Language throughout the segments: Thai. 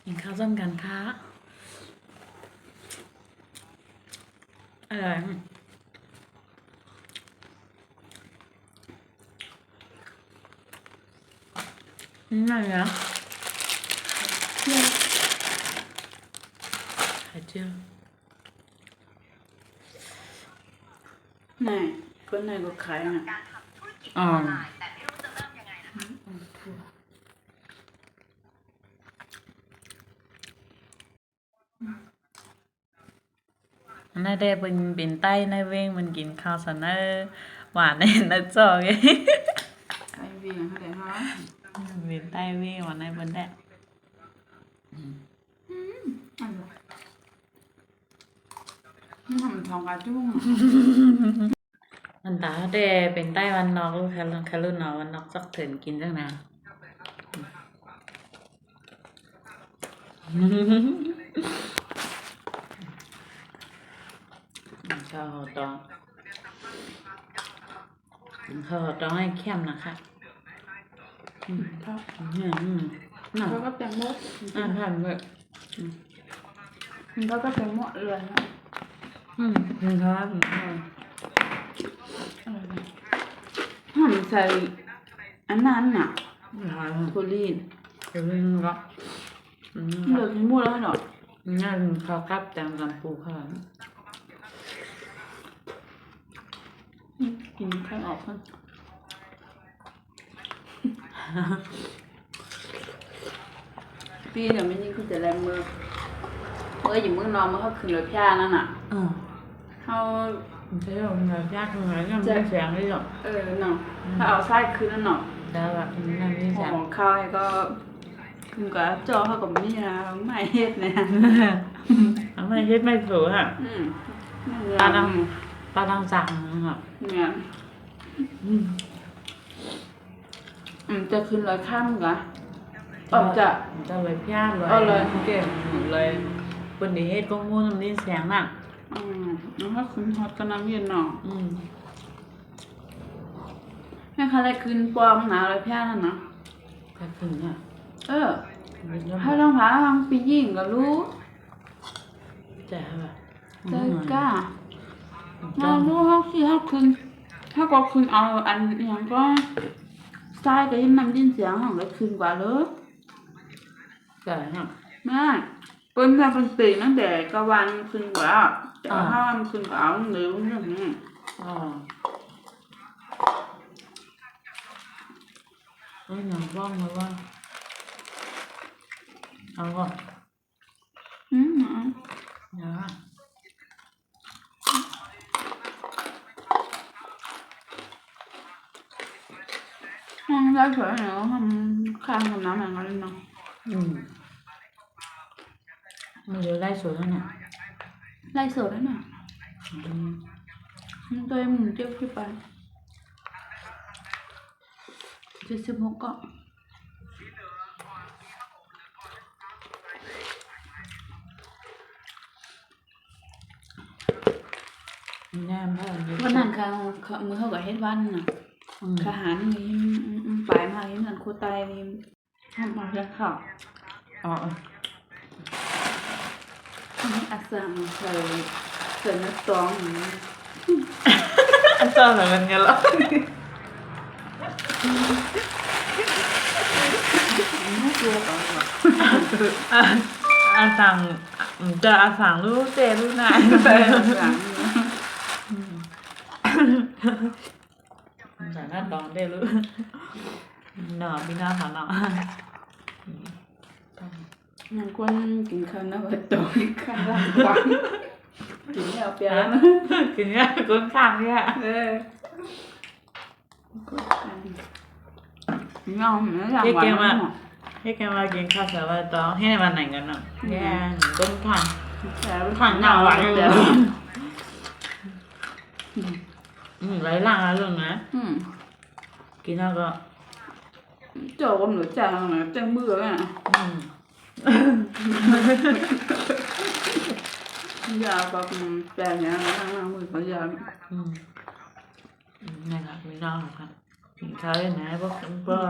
กินข้าวส้มกันค่ะอร่อยนี่อะไรนะไข่เจียวไหนคนไหนก็ขายน่ะอ๋อน่าได้เป็นไต้น่าเว้งมันกินข้าวสนเนอหวานในน่าจอกไง ไอ้เวียงเขาได้ฮะ เป็นไต้เว้งหวานในบนแดด อันนี้มันทำทองกระจุ้ง มันตาได้เป็นไต้วันนอกลูกแคลุนนอกวันนอกสักถึงกินจังนะข้าวหอตองข้าวหอตองให้เข้มนะคะเขา น่ะ เขาก็แตงโม ทานเลย เขาก็แตงโมเลยนะ คุณครับ หอมใส่อันนั้นน่ะ ทาน โทลีน เดี๋ยวนึงก็ เหลือกินหมดแล้วเหรอ น่าข้าวกับแตงกำปูค่ะ กินข้าวออกข้างพี่เดี๋ยวไม่ยิ่งคือจะแรงมืออยู่เมืองนอนมันเขาขึ้นรถแพร่นั่นน่ะเขา ใช่หรอเนื้อยากเนื้อยังไม่แข็งเลยหรอ เนาะถ้าเอาไส้ขึ้นนั่นเนาะ แล้วแบบนั่นไม่ ห แข็ง อข้าวให้ก็คือก็จอเขาก็มีนะไม่เฮ็ดนะ ทำไมเฮ็ดไม่ถูกอ่ะ ปลาดัง ปลาดังสั่งอ่ะ เนี่ยจะขึ้นร้อยข้ามกะออกจะ จะเลยพิ้าเลย เอาเลย เก่งเลยคนนี้เฮ็ดก็งูน้ำนี้เสียงอ่ะ แล้วถ้าขึ้นฮอตก็น้ำเย็นเนาะ อืม แม่ค้าได้ขึ้นปอมหนาร้อยแพ้นั่นนะ ก็ถึงอ่ะ ถ้าต้องพาทางปียิ่งก็รู้ แต่แบบ ใจกล้าเรารู้เขาที่เขาขึ้นถ้าก็ขึ้นเอาอันอย่างก็ทรายก็ยินน้ำยินเสียงของก็ขึ้นกว่าเลย แต่ฮะ แม่เป็นถ้าเป็นตีตั้งแต่กวันขึ้นกว่าแต่ถ้ามันขึ้นกว่าเอาหรือเรื่องนี้ อ๋อหนังว่างมาว่าเอาก่อน อืม นะ มันได้สวยเนาะทำข้างกับน้ำอย่างนั้นเนาะ มันจะได้สวยแล้วเนี่ย ไล่สดแล้วเนาะมันตัวมึงเจ็บขึ้นไป76ก็ แน่พ่อ วันนั้นค่ะมือเขากับเฮ็ดวันน่ะทหารนี่ปลายมาที่นั่นโคตายนี่ทำมาแล้วค่ะ อ๋อ อันนี้อาสังใส่น้ำตองอย่างนี้ อันชอบเหมือนกันกันหรอ ไม่กลัวก่อนหรอก อาสั่งจะอาสั่งรู้เจรู้นาย ใส่อาสัง แต่หน้าดองได้รู้หน่อพี่น้าเขาหน่อ นั่นคนกินข้าวหน้าวัดตองข้าวร่างกวางกินแล้วเปียนะ กินเนี่ยก้นข้างเนี่ย เงาเหมือนอย่างวันนั้น ให้แกมากินข้าวสารตองให้วันไหนกันเนาะแย่ก้นข้าง แต่ ข้างหน้าหวาน เดี๋ ยวไร้ล่างแล้วเรื่องนะกินแล้วก็ โจ้กับหนูจ่าหนูจังมืออ่ะยาแบบแปลงเนี้ยนะมือเขายา นี่ครับพี่น้องครับกินข้าวได้ไหนพวก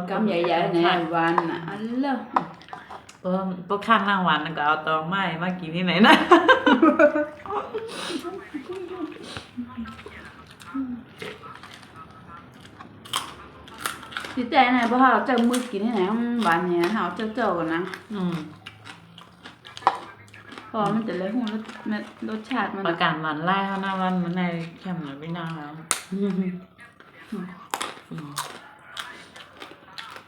กำใหญ่ๆเนี่ยวันน่ะอันเลิศ พวกข้างล่างหวานก็เอาตองไม้มากินที่ไหนนะ สิแต่ไหนบ่เฮาเจ้ามือกินที่ไหนหวานเนี่ยเฮาเจ้ากันนะ อืม เพราะมันจะเลยหูรสชาติมัน ประกาศหวานไล่เขาหน้าวันมันในเข้มหน่อยไม่น่าแล้ว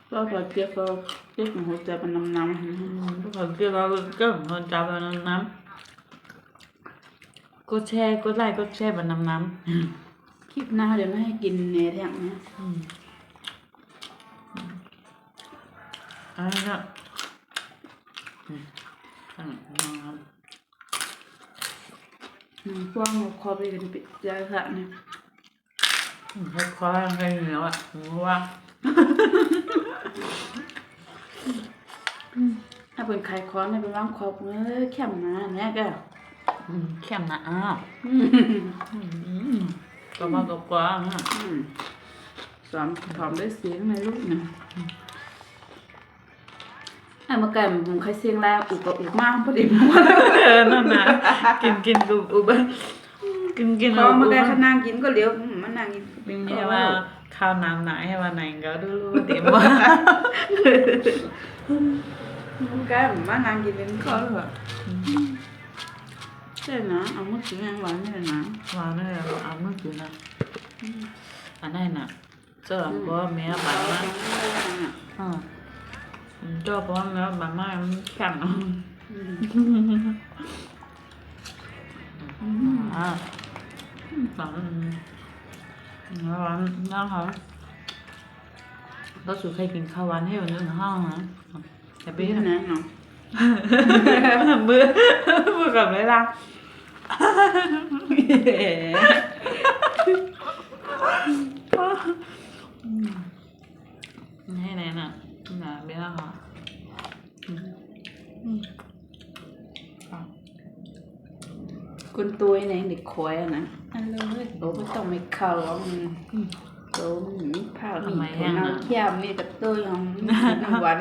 ก็พอเจี๊ยบของหัวใจมันน้ำ ทุกคนที่เราก็เหมือนคนจับมันน้ำก็แช่ก็ไล่ก็แช่มันน้ำ คลิปหน้าเดี๋ยวไม่ให้กินเนยแท่งนะ อันนี้ก็พวกคอไปกันปิดใจค่ะเนี่ย ให้คว้าให้เหนียวอ่ะว่า ถ้าเป็นไข่คอนเนี่ยเป็นว่างคอเข้มนะเนี่ยก็ เข้มนะอ้าวก็มาก็กว้างอ่ะ สอนผอมได้เสียงในลูกนะไอ้เมื่อกี้ผมเคยเสียงแล้วอุกมากพอดีมั้ง นั่นนะกินอุบกิน พอเมื่อกี้เขานั่งกินก็เลี้ยวมันนั่งกิน เป็นไงว่าข้าวน้ำไหนให้ว่าไหนก็ดูเต็มว่า เมื่อกี้มันนั่งกินเป็นข้าวเลยใช่นะเอามือถือยังหวานเลยนะ ว่าเนี่ยเอาเมื่อคืนนะอันนั้นน่ะเจ้าเพราะแม่บ้านนะเจ้าเพราะแม่บ้านมาแข็งฝังนะคะก็สุดใครกินข้าววันให้วันนึงห้องนะแต่ ปี ปี นั้ นั้น นเนาะ มือกับเลยล่ะให้ไหนน่ะน่ะเบี้ยค่ะ คนตัวไหนเด็กคอยนะอันเลยโตก็ต้องไม่เข้าโตมีผ้ามีคนเอาเขี้ยวมีกับตัวยังหวาน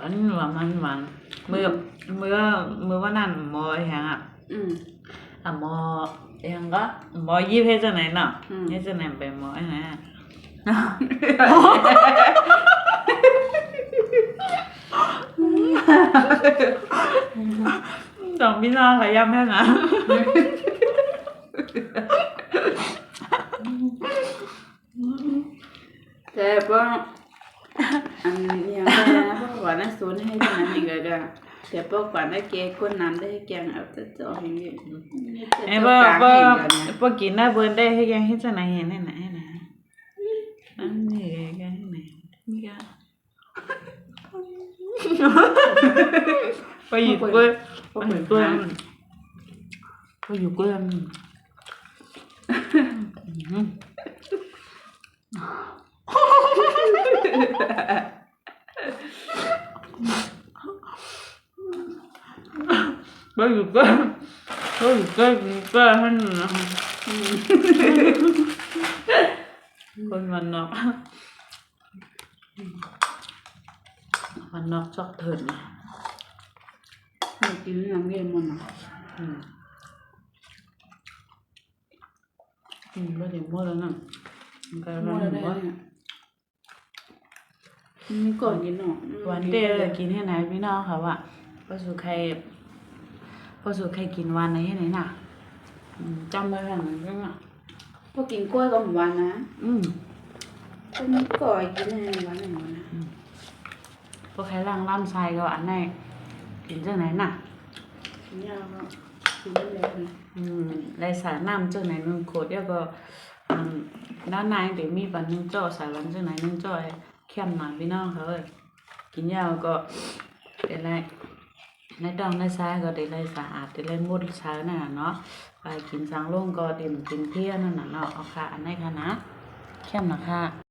อันนี้ว่ามันหวานมือว่านั่นหมอยังอ่ะหมอยังก็หมอยี่เพศจะไหนเนาะเพศจะไหนไปหมอไอ้ไหนดอกพี่น้องขยับแม่นะ แต่ว่าอันนี้นะเพราะว่าน่าสนให้ขนาดนี้ก็แต่พวกว่าได้เกคนนั้นได้แกงเอาแต่จ่ออย่างนี้ ไอ้บ่กินได้เบิ่นได้ให้ยังเฮ็ดจังไหนเห็นไหนนะอันนี้แกให้ไหนนี่ก็ไปอยู่กล้วยไปอยู่กล้วยไปอยู่กล้วยให้หนูนะคนวันนอกชอบเถิดนะ ไม่กินน้ำเย็นมันนะ ไม่ถึงหมดแล้วนะมันก็ มั ร้อน นได้ หัว นี่ก่อนกินเนาะ วันเดียวกินให้ไหนพี่น้องค่ะว่าพอสุใครกินวันไหนให้ไหนน่ะจำได้ไหมเรื่องอ่ะ พอกินกล้วยก็หวานนะ Ừ. ก็นี่ก่อยกินอะไรหวานอย่างนั้นนะ พวกใครล่างล่ำไส้ก็อันไหนกินเจ้าไหนน่ะ เนี่ยก็กินได้เลยนะ ได้สารน้ำเจ้าไหนนึงโคตรเดียวก็ด้านในเดี๋ยวมีปันนึงจ่อสารวันเจ้าไหนนึงจ่อเข้มหน่อยพี่น้องเขาเลยกินยาวก็เดี๋ยวไรในดองในซ้ายก็เดี๋ยวไรสะอาดเดี๋ยวไรมุดเช้าน่ะเนาะไปกินสังลงก็เดี๋ยวกินเพี้ยนั่นน่ะเนาะเอาค่ะอันไหนคะนะเข้มนะค่ะ